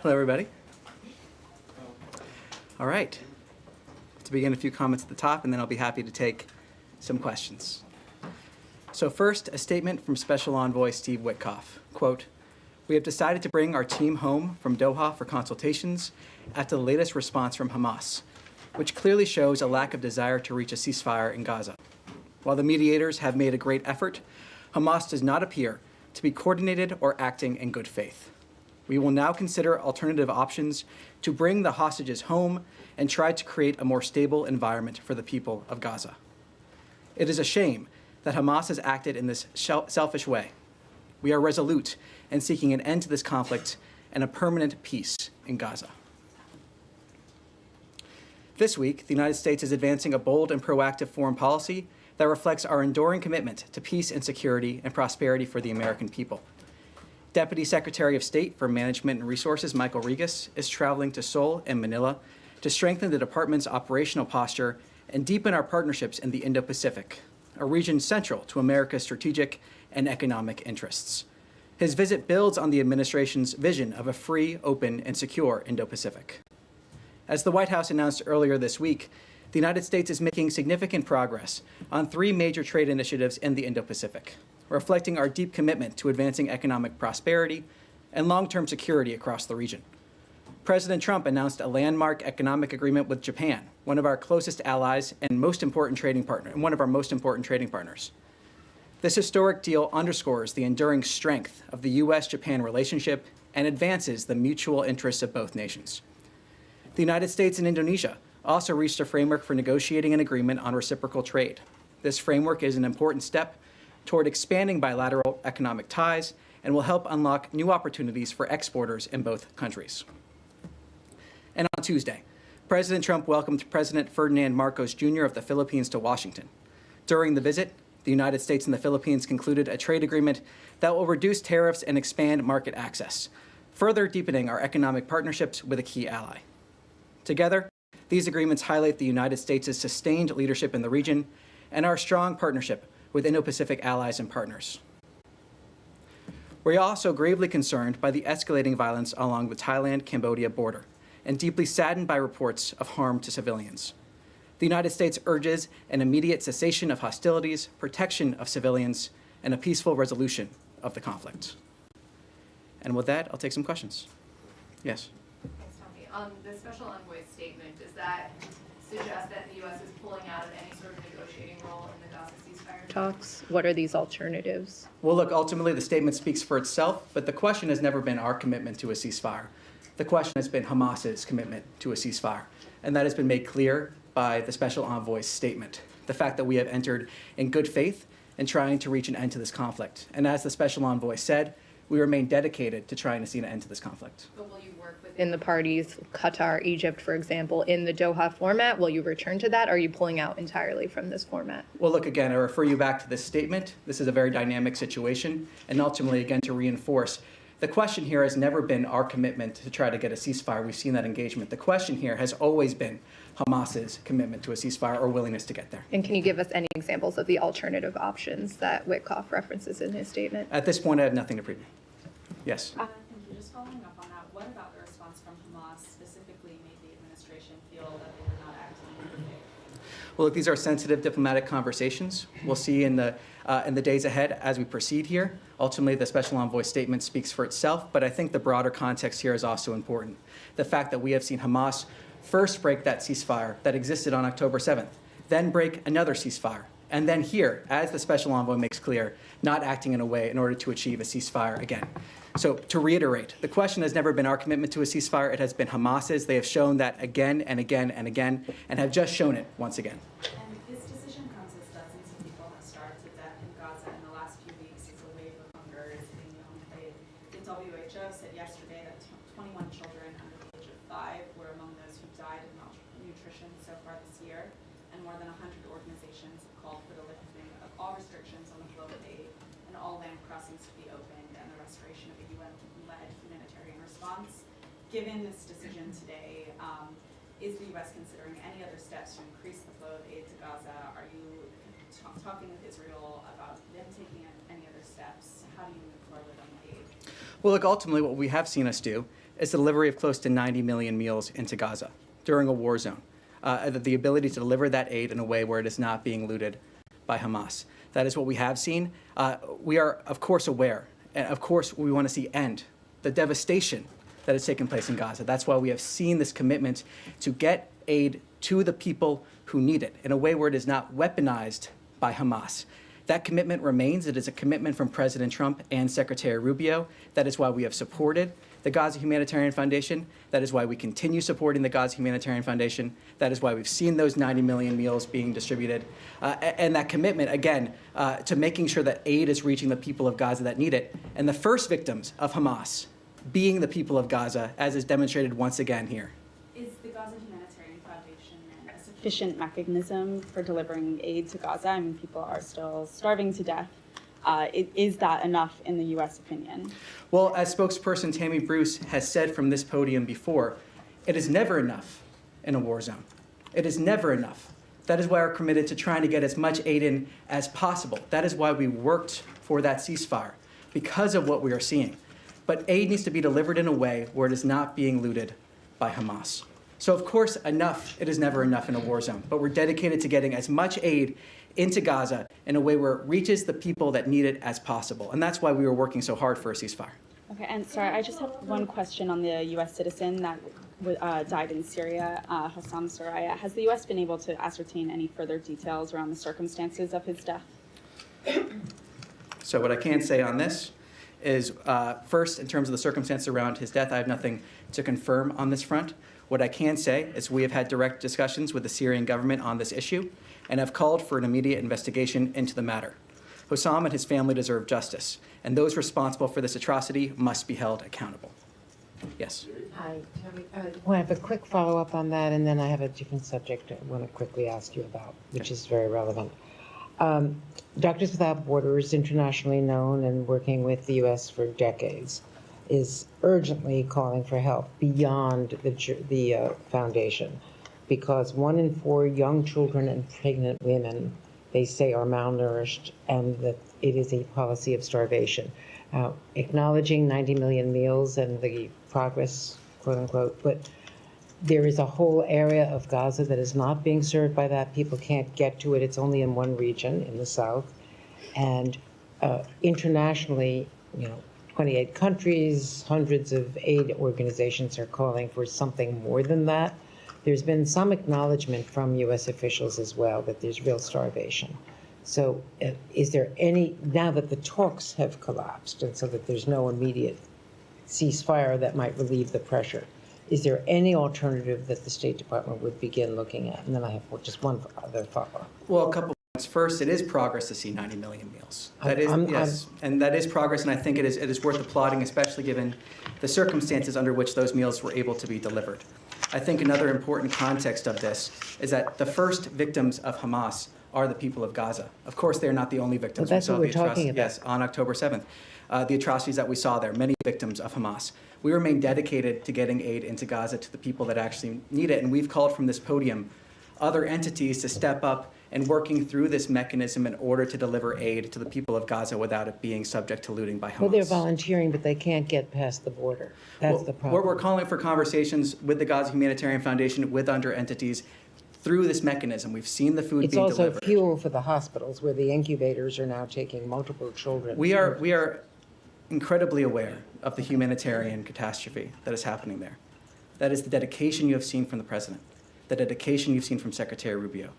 Hello, everybody. All right. To begin, a few comments at the top, and then I'll be happy to take some questions. So first, a statement from Special Envoy Steve Witkoff. Quote, "We have decided to bring our team home from Doha for consultations after the latest response from Hamas, which clearly shows a lack of desire to reach a ceasefire in Gaza. While the mediators have made a great effort, Hamas does not appear to be coordinated or acting in good faith. We will now consider alternative options to bring the hostages home and try to create a more stable environment for the people of Gaza. It is a shame that Hamas has acted in this selfish way. We are resolute in seeking an end to this conflict and a permanent peace in Gaza." This week, the United States is advancing a bold and proactive foreign policy that reflects our enduring commitment to peace and security and prosperity for the American people. Deputy Secretary of State for Management and Resources, Michael Regas, is traveling to Seoul and Manila to strengthen the department's operational posture and deepen our partnerships in the Indo-Pacific, a region central to America's strategic and economic interests. His visit builds on the administration's vision of a free, open, and secure Indo-Pacific. As the White House announced earlier this week, the United States is making significant progress on 3 major trade initiatives in the Indo-Pacific, reflecting our deep commitment to advancing economic prosperity and long-term security across the region. President Trump announced a landmark economic agreement with Japan, one of our closest allies and one of our most important trading partners. This historic deal underscores the enduring strength of the U.S.-Japan relationship and advances the mutual interests of both nations. The United States and Indonesia also reached a framework for negotiating an agreement on reciprocal trade. This framework is an important step toward expanding bilateral economic ties and will help unlock new opportunities for exporters in both countries. And on Tuesday, President Trump welcomed President Ferdinand Marcos Jr. of the Philippines to Washington. During the visit, the United States and the Philippines concluded a trade agreement that will reduce tariffs and expand market access, further deepening our economic partnerships with a key ally. Together, these agreements highlight the United States' sustained leadership in the region and our strong partnership with Indo-Pacific allies and partners. We are also gravely concerned by the escalating violence along the Thailand-Cambodia border and deeply saddened by reports of harm to civilians. The United States urges an immediate cessation of hostilities, protection of civilians, and a peaceful resolution of the conflict. And with that, I'll take some questions. Yes? Thanks, Tommy. The Special Envoy's statement, does that suggest that the U.S. is pulling out of any sort of negotiating role in the Gaza ceasefire talks? What are these alternatives? Well, look, ultimately the statement speaks for itself, but the question has never been our commitment to a ceasefire. The question has been Hamas's commitment to a ceasefire, and that has been made clear by the Special Envoy's statement. The fact that we have entered in good faith in trying to reach an end to this conflict. And as the Special Envoy said, we remain dedicated to trying to see an end to this conflict. But will you work within the parties, Qatar, Egypt, for example, in the Doha format? Will you return to that, or are you pulling out entirely from this format? Well, look, again, I refer you back to this statement. This is a very dynamic situation, and ultimately, again, to reinforce, the question here has never been our commitment to try to get a ceasefire. We've seen that engagement. The question here has always been Hamas's commitment to a ceasefire or willingness to get there. And can you give us any examples of the alternative options that Witkoff references in his statement? At this point, I have nothing to preview. Yes? Thank you. Just following up on that, what about the response from Hamas specifically made the administration feel that they were not acting in good faith? Well, look, these are sensitive diplomatic conversations. We'll see in the days ahead as we proceed here. Ultimately, the Special Envoy's statement speaks for itself, but I think the broader context here is also important. The fact that we have seen Hamas first break that ceasefire that existed on October 7th, then break another ceasefire, and then here, as the Special Envoy makes clear, not acting in a way in order to achieve a ceasefire again. So to reiterate, the question has never been our commitment to a ceasefire. It has been Hamas's. They have shown that again and again and again, and have just shown it once again. And this decision comes as dozens of people have starved to death in Gaza in the last few weeks as a wave of hunger is hitting the unpaid. The WHO said yesterday that 21 children under the age of 5 were among those who died of malnutrition so far this year, and more than 100 organizations have called for the lifting of all restrictions on the flow of aid and all land crossings to be opened and the restoration of a UN-led humanitarian response. Given this decision today, is the U.S. considering any other steps to increase the flow of aid to Gaza? Are you talking with Israel about them taking any other steps? How do you move forward on the aid? Well, look, ultimately what we have seen us do is the delivery of close to 90 million meals into Gaza during a war zone. The ability to deliver that aid in a way where it is not being looted by Hamas. That is what we have seen. We are, of course, aware, and of course, we want to see end the devastation that has taken place in Gaza. That's why we have seen this commitment to get aid to the people who need it in a way where it is not weaponized by Hamas. That commitment remains. It is a commitment from President Trump and Secretary Rubio. That is why we have supported the Gaza Humanitarian Foundation. That is why we continue supporting the Gaza Humanitarian Foundation. That is why we've seen those 90 million meals being distributed. And that commitment, again, to making sure that aid is reaching the people of Gaza that need it. And the first victims of Hamas being the people of Gaza, as is demonstrated once again here. Is the Gaza Humanitarian Foundation a sufficient mechanism for delivering aid to Gaza? I mean, people are still starving to death. Is that enough in the U.S. opinion? Well, as spokesperson Tammy Bruce has said from this podium before, it is never enough in a war zone. It is never enough. That is why we're committed to trying to get as much aid in as possible. That is why we worked for that ceasefire, because of what we are seeing. But aid needs to be delivered in a way where it is not being looted by Hamas. So of course, it is never enough in a war zone, but we're dedicated to getting as much aid into Gaza in a way where it reaches the people that need it as possible. And that's why we were working so hard for a ceasefire. Okay, and sorry, I just have one question on the U.S. citizen that died in Syria, Hossam Soraya. Has the U.S. been able to ascertain any further details around the circumstances of his death? So what I can say on this is, first, in terms of the circumstances around his death, I have nothing to confirm on this front. What I can say is we have had direct discussions with the Syrian government on this issue and have called for an immediate investigation into the matter. Hossam and his family deserve justice, and those responsible for this atrocity must be held accountable. Yes. Hi, Tommy. I have a quick follow-up on that, and then I have a different subject I want to quickly ask you about, which is very relevant. Doctors Without Borders, internationally known and working with the U.S. for decades, is urgently calling for help beyond the foundation, because 1 in 4 young children and pregnant women, they say, are malnourished, and that it is a policy of starvation. Acknowledging 90 million meals and the progress, quote unquote, but there is a whole area of Gaza that is not being served by that. People can't get to it. It's only in one region, in the south. And internationally, 28 countries, hundreds of aid organizations are calling for something more than that. There's been some acknowledgement from U.S. officials as well that there's real starvation. So is there any, now that the talks have collapsed and so that there's no immediate ceasefire that might relieve the pressure, is there any alternative that the State Department would begin looking at? And then I have just one other follow-up. Well, a couple points. First, it is progress to see 90 million meals. That is, yes, and that is progress, and I think it is worth applauding, especially given the circumstances under which those meals were able to be delivered. I think another important context of this is that the first victims of Hamas are the people of Gaza. Of course, they're not the only victims. Well, that's what we're talking about. Yes, on October 7th. The atrocities that we saw there, many victims of Hamas. We remain dedicated to getting aid into Gaza to the people that actually need it, and we've called from this podium other entities to step up and working through this mechanism in order to deliver aid to the people of Gaza without it being subject to looting by Hamas. Well, they're volunteering, but they can't get past the border. That's the problem. We're calling for conversations with the Gaza Humanitarian Foundation, with under entities, through this mechanism. We've seen the food being delivered. It's also fuel for the hospitals, where the incubators are now taking multiple children. We are incredibly aware of the humanitarian catastrophe that is happening there. That is the dedication you have seen from the President, the dedication you've seen from Secretary Rubio.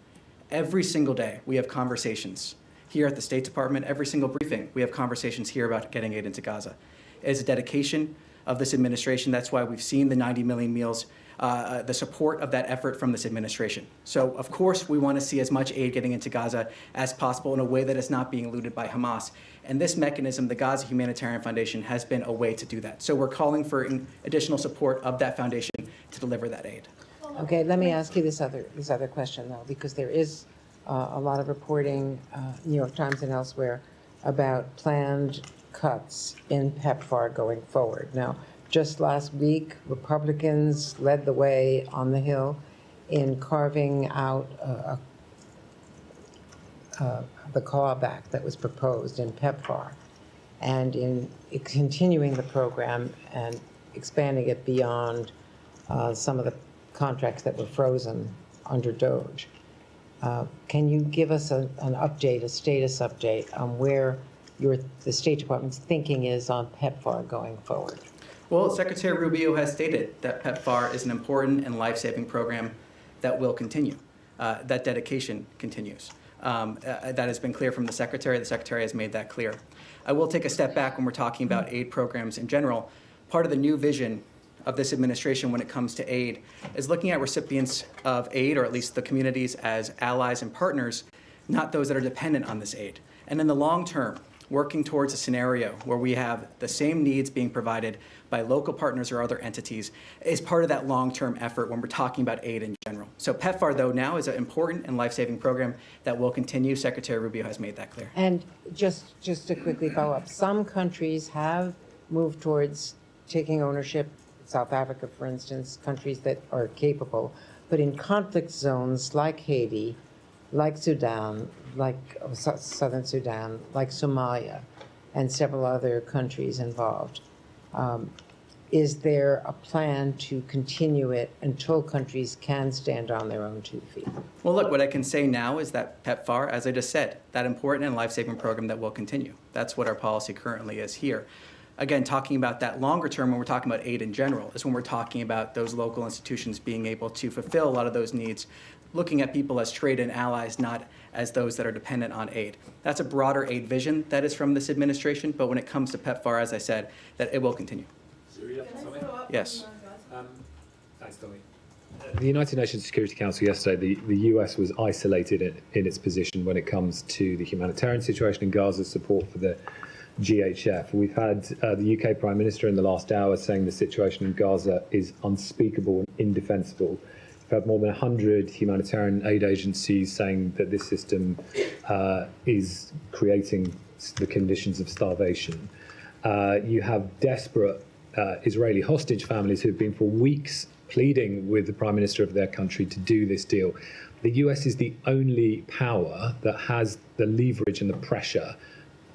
Every single day, we have conversations here at the State Department. Every single briefing, we have conversations here about getting aid into Gaza. It is a dedication of this administration. That's why we've seen the 90 million meals, the support of that effort from this administration. So, of course, we want to see as much aid getting into Gaza as possible in a way that is not being looted by Hamas. And this mechanism, the Gaza Humanitarian Foundation, has been a way to do that. So we're calling for additional support of that foundation to deliver that aid. Okay, let me ask you this other question, though, because there is a lot of reporting, New York Times and elsewhere, about planned cuts in PEPFAR going forward. Now, just last week, Republicans led the way on the Hill in carving out the clawback that was proposed in PEPFAR, and in continuing the program and expanding it beyond some of the contracts that were frozen under DOGE. Can you give us an update, a status update on where the State Department's thinking is on PEPFAR going forward? Well, Secretary Rubio has stated that PEPFAR is an important and life-saving program that will continue. That dedication continues. That has been clear from the Secretary. The Secretary has made that clear. I will take a step back when we're talking about aid programs in general. Part of the new vision of this administration when it comes to aid is looking at recipients of aid, or at least the communities, as allies and partners, not those that are dependent on this aid. And in the long term, working towards a scenario where we have the same needs being provided by local partners or other entities is part of that long-term effort when we're talking about aid in general. So PEPFAR, though, now is an important and life-saving program that will continue. Secretary Rubio has made that clear. And just to quickly follow up, some countries have moved towards taking ownership, South Africa, for instance, countries that are capable, but in conflict zones like Haiti, like Sudan, like Southern Sudan, like Somalia, and several other countries involved. Is there a plan to continue it until countries can stand on their own 2 feet? Well, look, what I can say now is that PEPFAR, as I just said, that important and life-saving program that will continue. That's what our policy currently is here. Again, talking about that longer term when we're talking about aid in general is when we're talking about those local institutions being able to fulfill a lot of those needs, looking at people as trade and allies, not as those that are dependent on aid. That's a broader aid vision that is from this administration, but when it comes to PEPFAR, as I said, that it will continue. Yes. Thanks, Tommy. The United Nations Security Council yesterday, the US was isolated in its position when it comes to the humanitarian situation in Gaza, support for the GHF. We've had the UK Prime Minister in the last hour saying the situation in Gaza is unspeakable and indefensible. We've had more than 100 humanitarian aid agencies saying that this system is creating the conditions of starvation. You have desperate Israeli hostage families who have been for weeks pleading with the Prime Minister of their country to do this deal. The US is the only power that has the leverage and the pressure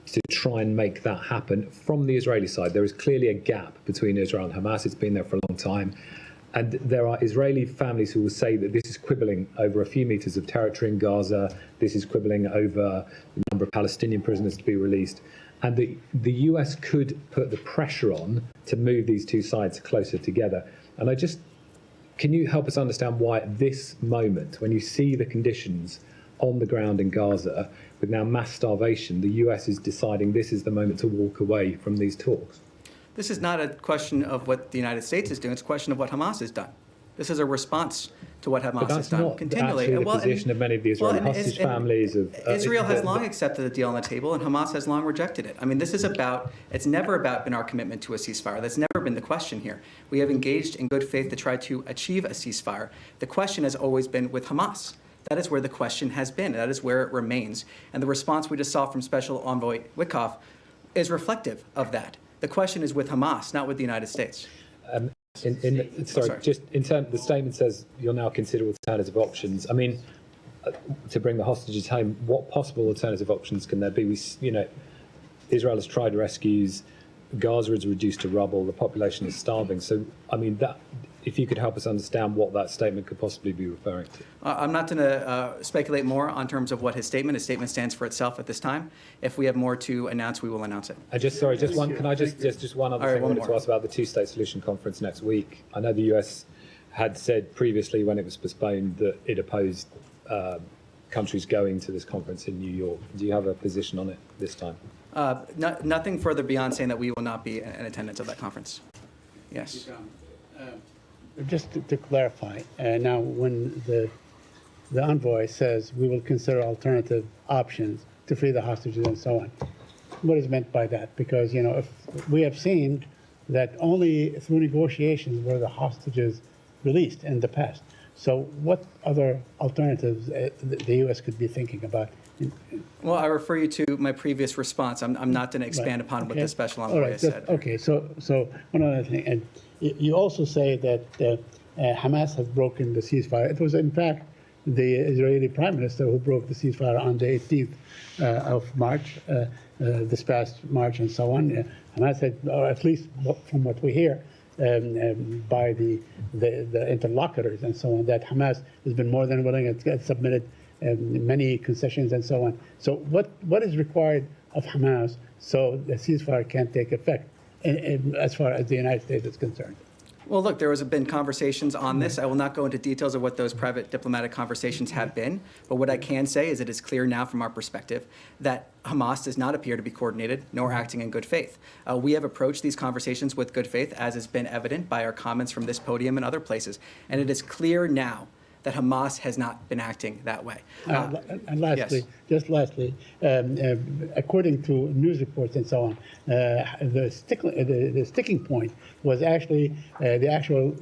to try and make that happen from the Israeli side. There is clearly a gap between Israel and Hamas. It's been there for a long time. And there are Israeli families who will say that this is quibbling over a few meters of territory in Gaza. This is quibbling over the number of Palestinian prisoners to be released. And the US could put the pressure on to move these two sides closer together. And can you help us understand why at this moment, when you see the conditions on the ground in Gaza, with now mass starvation, the US is deciding this is the moment to walk away from these talks? This is not a question of what the United States is doing. It's a question of what Hamas has done. This is a response to what Hamas has done continually. That's not actually the position of many of the Israeli hostage families. Israel has long accepted the deal on the table, and Hamas has long rejected it. I mean, it's never been our commitment to a ceasefire. That's never been the question here. We have engaged in good faith to try to achieve a ceasefire. The question has always been with Hamas. That is where the question has been. That is where it remains. And the response we just saw from Special Envoy Witkoff is reflective of that. The question is with Hamas, not with the United States. Just in terms, the statement says you'll now consider alternative options. I mean, to bring the hostages home, what possible alternative options can there be? Israel has tried rescues. Gaza is reduced to rubble. The population is starving. So, I mean, if you could help us understand what that statement could possibly be referring to. I'm not going to speculate more on terms of what his statement stands for itself at this time. If we have more to announce, we will announce it. Just one other thing I wanted to ask about the two-state solution conference next week. I know the US had said previously when it was postponed that it opposed countries going to this conference in New York. Do you have a position on it this time? Nothing further beyond saying that we will not be in attendance of that conference. Yes. Just to clarify, now when the envoy says we will consider alternative options to free the hostages and so on, what is meant by that? Because, if we have seen that only through negotiations were the hostages released in the past. So what other alternatives the U.S. could be thinking about? Well, I refer you to my previous response. I'm not going to expand upon what the Special Envoy has said. Okay, so one other thing. And you also say that Hamas has broken the ceasefire. It was, in fact, the Israeli Prime Minister who broke the ceasefire on the 18th of March, this past March and so on. Hamas had, or at least from what we hear, by the interlocutors and so on, that Hamas has been more than willing and submitted many concessions and so on. So what is required of Hamas so the ceasefire can take effect as far as the United States is concerned? Well, look, there has been conversations on this. I will not go into details of what those private diplomatic conversations have been, but what I can say is it is clear now from our perspective that Hamas does not appear to be coordinated nor acting in good faith. We have approached these conversations with good faith, as has been evident by our comments from this podium and other places, and it is clear now that Hamas has not been acting that way. And lastly, yes. just lastly, according to news reports and so on, the sticking point was actually the actual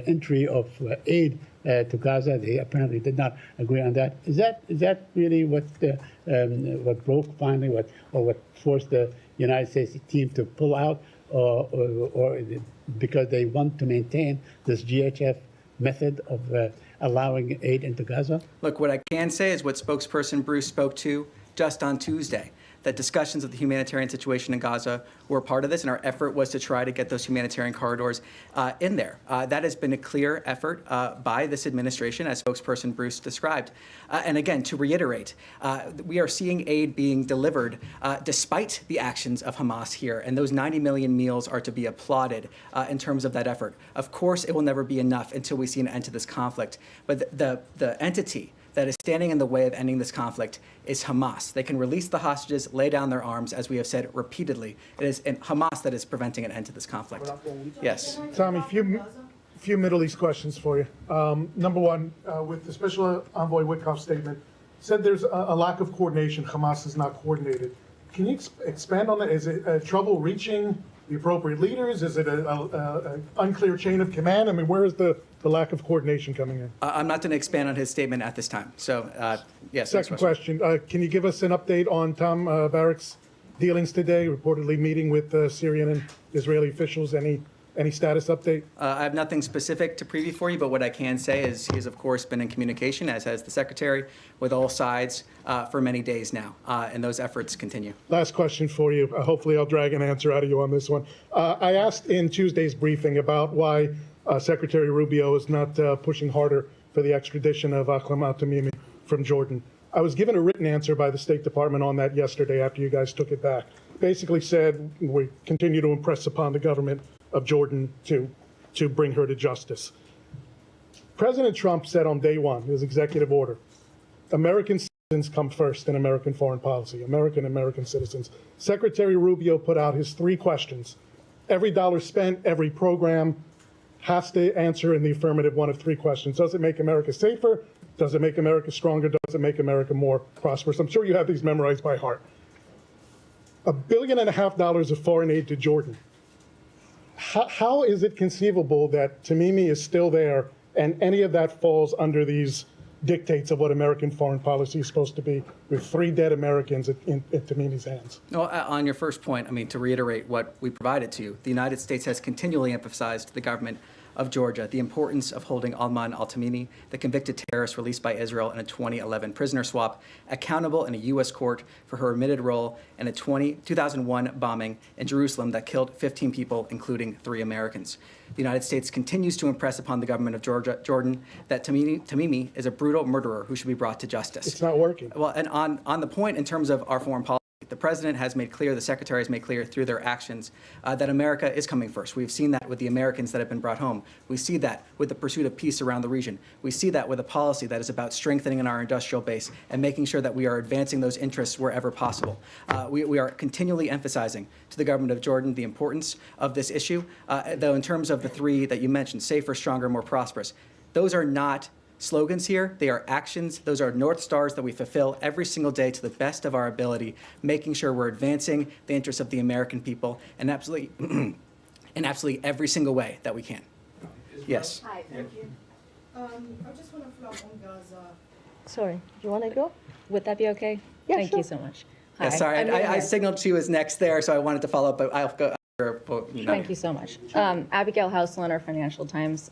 entry of aid to Gaza. They apparently did not agree on that. Is that really what broke finally, what forced the United States team to pull out, or because they want to maintain this GHF method of allowing aid into Gaza? Look, what I can say is what spokesperson Bruce spoke to just on Tuesday, that discussions of the humanitarian situation in Gaza were part of this, and our effort was to try to get those humanitarian corridors in there. That has been a clear effort by this administration, as spokesperson Bruce described. And again, to reiterate, we are seeing aid being delivered despite the actions of Hamas here, and those 90 million meals are to be applauded in terms of that effort. Of course, it will never be enough until we see an end to this conflict, but the entity that is standing in the way of ending this conflict is Hamas. They can release the hostages, lay down their arms, as we have said repeatedly. It is Hamas that is preventing an end to this conflict. Yes. Tommy, few Middle East questions for you. Number one, with the Special Envoy Witkoff statement, said there's a lack of coordination. Hamas is not coordinated. Can you expand on that? Is it trouble reaching the appropriate leaders? Is it an unclear chain of command? I mean, where is the lack of coordination coming in? I'm not going to expand on his statement at this time. So, yes. Second question. Can you give us an update on Tom Barrack's dealings today, reportedly meeting with Syrian and Israeli officials? Any status update? I have nothing specific to preview for you, but what I can say is he has, of course, been in communication, as has the Secretary, with all sides for many days now, and those efforts continue. Last question for you. Hopefully I'll drag an answer out of you on this one. I asked in Tuesday's briefing about why Secretary Rubio is not pushing harder for the extradition of Ahmed al-Tamimi from Jordan. I was given a written answer by the State Department on that yesterday after you guys took it back. Basically said we continue to impress upon the government of Jordan to bring her to justice. President Trump said on day one, his executive order, American citizens come first in American foreign policy, American citizens. Secretary Rubio put out his 3 questions. Every dollar spent, every program has to answer in the affirmative one of 3 questions. Does it make America safer? Does it make America stronger? Does it make America more prosperous? I'm sure you have these memorized by heart. $1.5 billion of foreign aid to Jordan. How is it conceivable that Tamimi is still there and any of that falls under these dictates of what American foreign policy is supposed to be, with 3 dead Americans in Tamimi's hands? No, on your first point, I mean, to reiterate what we provided to you, the United States has continually emphasized to the government of Georgia the importance of holding Ahmed al-Tamimi, the convicted terrorist released by Israel in a 2011 prisoner swap, accountable in a U.S. court for her admitted role in a 2001 bombing in Jerusalem that killed 15 people, including 3 Americans. The United States continues to impress upon the government of Jordan that Tamimi is a brutal murderer who should be brought to justice. It's not working. Well, and on the point in terms of our foreign policy, the president has made clear, the secretary has made clear through their actions that America is coming first. We've seen that with the Americans that have been brought home. We see that with the pursuit of peace around the region. We see that with a policy that is about strengthening our industrial base and making sure that we are advancing those interests wherever possible. We are continually emphasizing to the government of Jordan the importance of this issue, though in terms of the 3 that you mentioned, safer, stronger, more prosperous, those are not slogans here. They are actions. Those are North Stars that we fulfill every single day to the best of our ability, making sure we're advancing the interests of the American people in absolutely every single way that we can. Yes. Hi, thank you. I just want to follow up on Gaza. Sorry, you want to go? Would that be okay? Yeah, Thank sure. you so much. Yeah, Hi, sorry, I'm I signaled she was next there, so I wanted to follow up, but I'll go. Thank you so much. Abigail Houseland, Financial Times.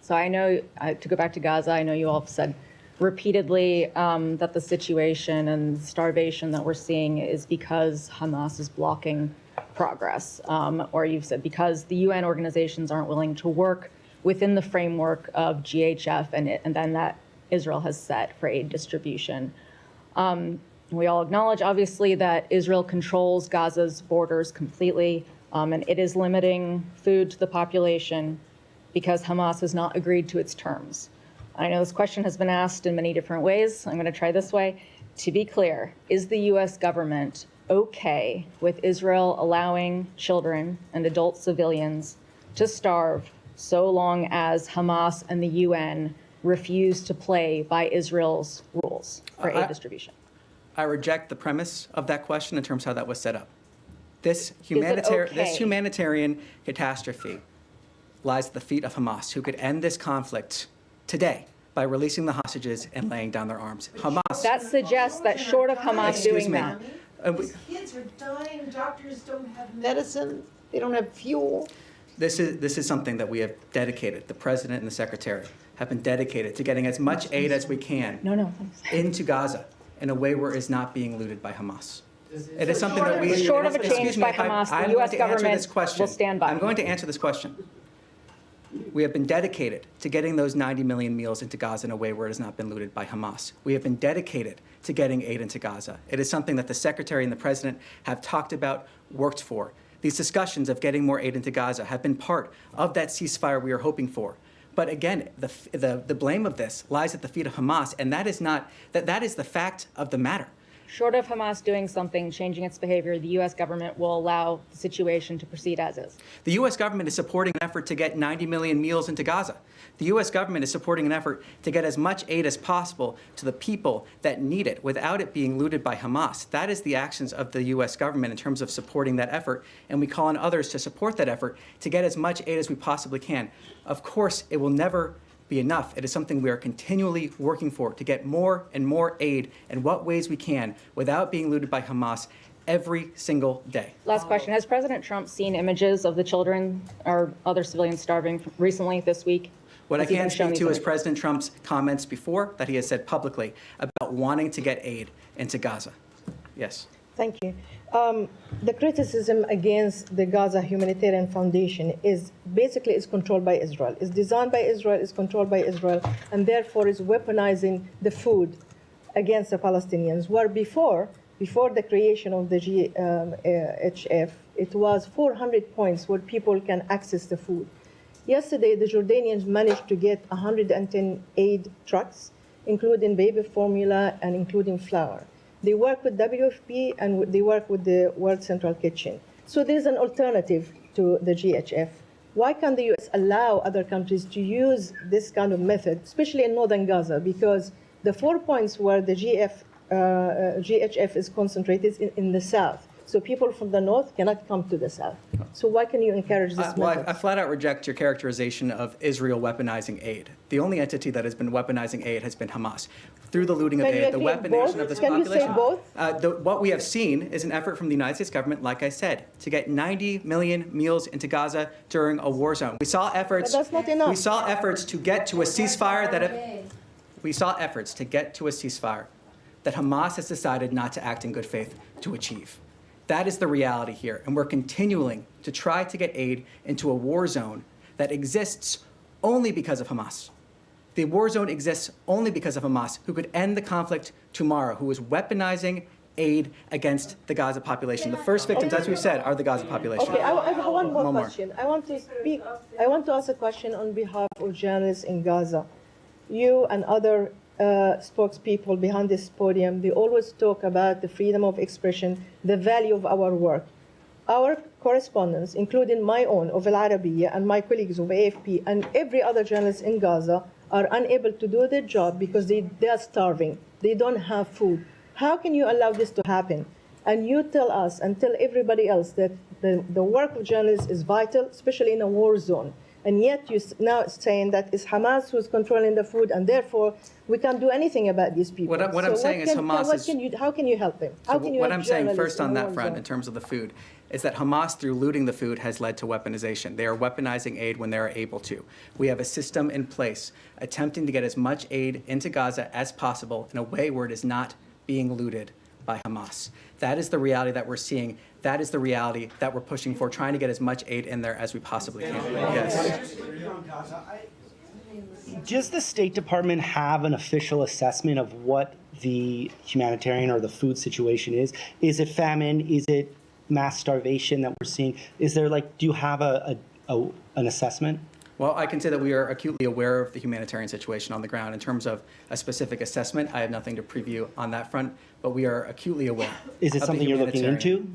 So I know, to go back to Gaza, I know you all have said repeatedly that the situation and starvation that we're seeing is because Hamas is blocking progress, or you've said because the UN organizations aren't willing to work within the framework of GHF and then that Israel has set for aid distribution. We all acknowledge, obviously, that Israel controls Gaza's borders completely, and it is limiting food to the population because Hamas has not agreed to its terms. I know this question has been asked in many different ways. I'm going to try this way. To be clear, is the U.S. government okay with Israel allowing children and adult civilians to starve so long as Hamas and the UN refuse to play by Israel's rules for aid distribution? I reject the premise of that question in terms of how that was set up. This okay? humanitarian catastrophe lies at the feet of Hamas, who could end this conflict today by releasing the hostages and laying down their arms. Hamas. That suggests that short of Hamas doing that. These kids are dying, doctors don't have Medicine, they don't have fuel. This is something that we have dedicated, the president and the secretary have been dedicated to getting as much aid as we can into Gaza in a way where it is not being looted by Hamas. It is something that we... Short of a change by Hamas, the U.S. government will stand by. I'm going to answer this question. We have been dedicated to getting those 90 million meals into Gaza in a way where it has not been looted by Hamas. We have been dedicated to getting aid into Gaza. It is something that the Secretary and the President have talked about, worked for. These discussions of getting more aid into Gaza have been part of that ceasefire we are hoping for. But again, the blame of this lies at the feet of Hamas, and that is the fact of the matter. Short of Hamas doing something, changing its behavior, the U.S. government will allow the situation to proceed as is. The U.S. government is supporting an effort to get 90 million meals into Gaza. The U.S. government is supporting an effort to get as much aid as possible to the people that need it without it being looted by Hamas. That is the actions of the U.S. government in terms of supporting that effort, and we call on others to support that effort to get as much aid as we possibly can. Of course, it will never be enough. It is something we are continually working for, to get more and more aid in what ways we can without being looted by Hamas every single day. Last question. Has President Trump seen images of the children or other civilians starving recently this week? What I can speak to is President Trump's comments before that he has said publicly about wanting to get aid into Gaza. Yes. Thank you. The criticism against the Gaza Humanitarian Foundation is basically controlled by Israel. It's designed by Israel, is controlled by Israel, and therefore is weaponizing the food against the Palestinians. Where before the creation of the GHF, it was 400 points where people can access the food. Yesterday, the Jordanians managed to get 110 aid trucks, including baby formula and including flour. They work with WFP and they work with the World Central Kitchen. So there's an alternative to the GHF. Why can't the U.S. allow other countries to use this kind of method, especially in northern Gaza? Because the 4 points where the GHF is concentrated in the south. So people from the north cannot come to the south. So why can you encourage this method? I flat out reject your characterization of Israel weaponizing aid. The only entity that has been weaponizing aid has been Hamas. Through the looting of aid, the weaponization of this population. Can you say both? What we have seen is an effort from the United States government, like I said, to get 90 million meals into Gaza during a war zone. We saw efforts. But that's not enough. We saw efforts to get to a ceasefire that Hamas has decided not to act in good faith to achieve. That is the reality here, and we're continuing to try to get aid into a war zone that exists only because of Hamas. The war zone exists only because of Hamas, who could end the conflict tomorrow, who is weaponizing aid against the Gaza population. The first victims, as we've said, are the Gaza population. Okay, I have one more question. I want to ask a question on behalf of journalists in Gaza. You and other spokespeople behind this podium, they always talk about the freedom of expression, the value of our work. Our correspondents, including my own of Al Arabiya and my colleagues of AFP and every other journalist in Gaza, are unable to do their job because they are starving. They don't have food. How can you allow this to happen? And you tell us and tell everybody else that the work of journalists is vital, especially in a war zone. And yet you're now saying that it's Hamas who's controlling the food, and therefore we can't do anything about these people. What I'm saying is Hamas is... How can you help them? How can you what I'm saying first on that war front, zone? in terms of the food, is that Hamas, through looting the food, has led to weaponization. They are weaponizing aid when they are able to. We have a system in place attempting to get as much aid into Gaza as possible in a way where it is not being looted by Hamas. That is the reality that we're seeing. That is the reality that we're pushing for, trying to get as much aid in there as we possibly can. Yes. Does the State Department have an official assessment of what the humanitarian or the food situation is? Is it famine? Is it mass starvation that we're seeing? Is there do you have an assessment? Well, I can say that we are acutely aware of the humanitarian situation on the ground. In terms of a specific assessment, I have nothing to preview on that front, but we are acutely aware. Is it something you're looking into?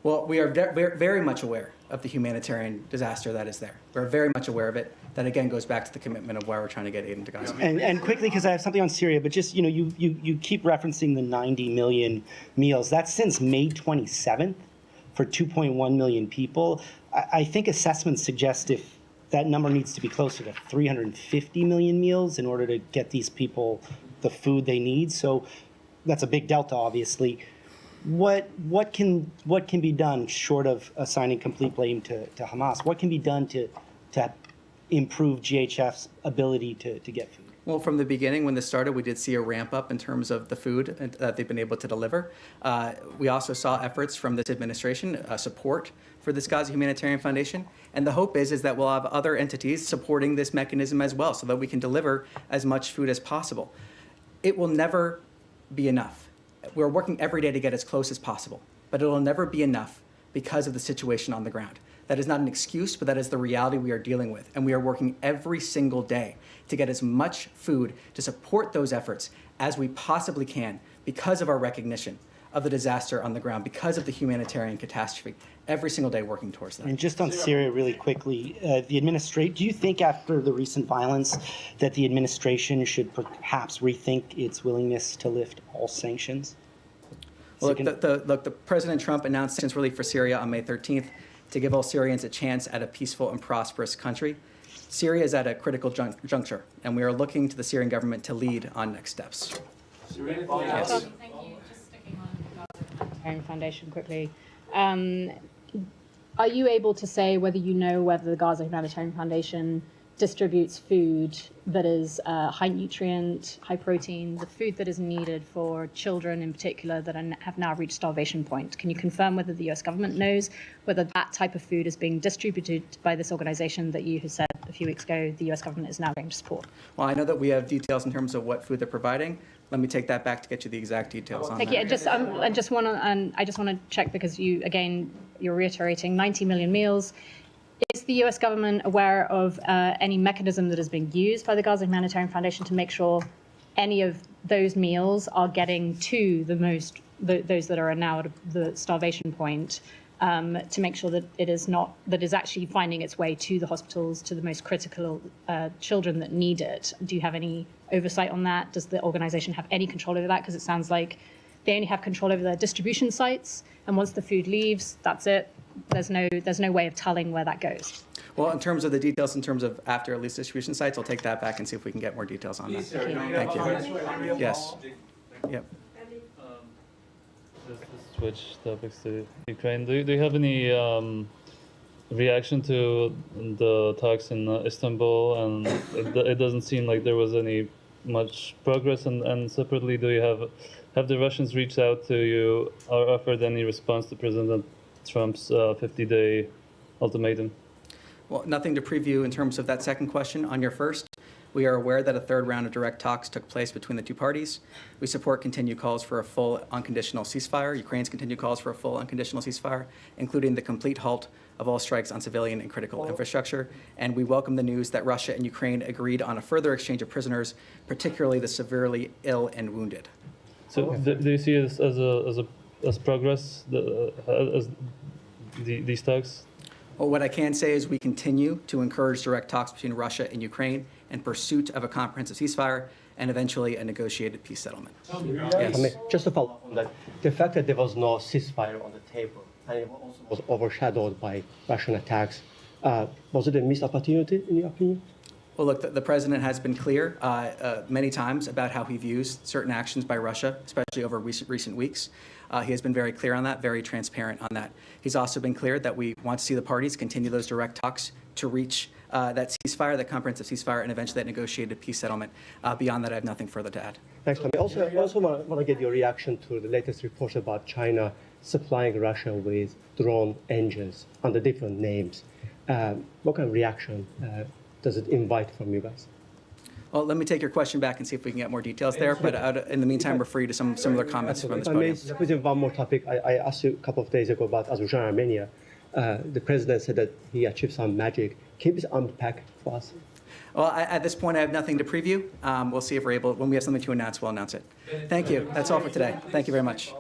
Well, we are very much aware of the humanitarian disaster that is there. We're very much aware of it. That again goes back to the commitment of why we're trying to get aid into Gaza. And quickly, because I have something on Syria, but just you keep referencing the 90 million meals. That's since May 27th for 2.1 million people. I think assessments suggest if that number needs to be closer to 350 million meals in order to get these people the food they need. So that's a big delta, obviously. What can be done short of assigning complete blame to Hamas? What can be done to improve GHF's ability to get food? Well, from the beginning, when this started, we did see a ramp up in terms of the food that they've been able to deliver. We also saw efforts from this administration, support for this Gaza Humanitarian Foundation. And the hope is that we'll have other entities supporting this mechanism as well so that we can deliver as much food as possible. It will never be enough. We're working every day to get as close as possible, but it will never be enough because of the situation on the ground. That is not an excuse, but that is the reality we are dealing with. And we are working every single day to get as much food to support those efforts as we possibly can because of our recognition of the disaster on the ground, because of the humanitarian catastrophe. Every single day working towards that. And just on Syria really quickly, do you think after the recent violence that the administration should perhaps rethink its willingness to lift all sanctions? Well, the President Trump announced sanctions relief for Syria on May 13th to give all Syrians a chance at a peaceful and prosperous country. Syria is at a critical juncture, and we are looking to the Syrian government to lead on next steps. Yes. Thank you. Just sticking on the Gaza Humanitarian Foundation quickly. Are you able to say whether you know whether the Gaza Humanitarian Foundation distributes food that is high nutrient, high protein, the food that is needed for children in particular that have now reached starvation point? Can you confirm whether the US government knows whether that type of food is being distributed by this organization that you have said a few weeks ago the US government is now going to support? Well, I know that we have details in terms of what food they're providing. Let me take that back to get you the exact details on that. Thank you. I just want to check because you're reiterating 90 million meals. Is the US government aware of any mechanism that is being used by the Gaza Humanitarian Foundation to make sure any of those meals are getting to those that are now at the starvation point, to make sure that it is actually finding its way to the hospitals, to the most critical children that need it? Do you have any oversight on that? Does the organization have any control over that? Because it sounds like they only have control over their distribution sites, and once the food leaves, that's it. There's no way of telling where that goes. Well, in terms of the details, in terms of after at least distribution sites, I'll take that back and see if we can get more details on that. Thank you. Yes. Yep. Just to switch topics to Ukraine, do you have any reaction to the talks in Istanbul? And it doesn't seem like there was any much progress. And separately, do you have the Russians reached out to you or offered any response to President Trump's 50-day ultimatum? Well, nothing to preview in terms of that second question. On your first, we are aware that a third round of direct talks took place between the two parties. We support continued calls for a full unconditional ceasefire, Ukraine's continued calls for a full unconditional ceasefire, including the complete halt of all strikes on civilian and critical infrastructure. And we welcome the news that Russia and Ukraine agreed on a further exchange of prisoners, particularly the severely ill and wounded. So do you see this as progress, as these talks? Well, what I can say is we continue to encourage direct talks between Russia and Ukraine in pursuit of a comprehensive ceasefire and eventually a negotiated peace settlement. Yes. I mean, just to follow up on that, the fact that there was no ceasefire on the table and it also was overshadowed by Russian attacks, was it a missed opportunity in your opinion? Well, look, the president has been clear many times about how he views certain actions by Russia, especially over recent weeks. He has been very clear on that, very transparent on that. He's also been clear that we want to see the parties continue those direct talks to reach that ceasefire, that comprehensive ceasefire, and eventually that negotiated peace settlement. Beyond that, I have nothing further to add. Thanks, Tommy. I also want to get your reaction to the latest reports about China supplying Russia with drone engines under different names. What kind of reaction does it invite from you guys? Well, let me take your question back and see if we can get more details there. But in the meantime, refer you to some similar comments from this podium. If I may, one more topic. I asked you a couple of days ago about Azerbaijan and Armenia. The president said that he achieved some magic. Can you please unpack for us? Well, at this point, I have nothing to preview. We'll see if we're able, when we have something to announce, we'll announce it. Thank you. That's all for today. Thank you very much.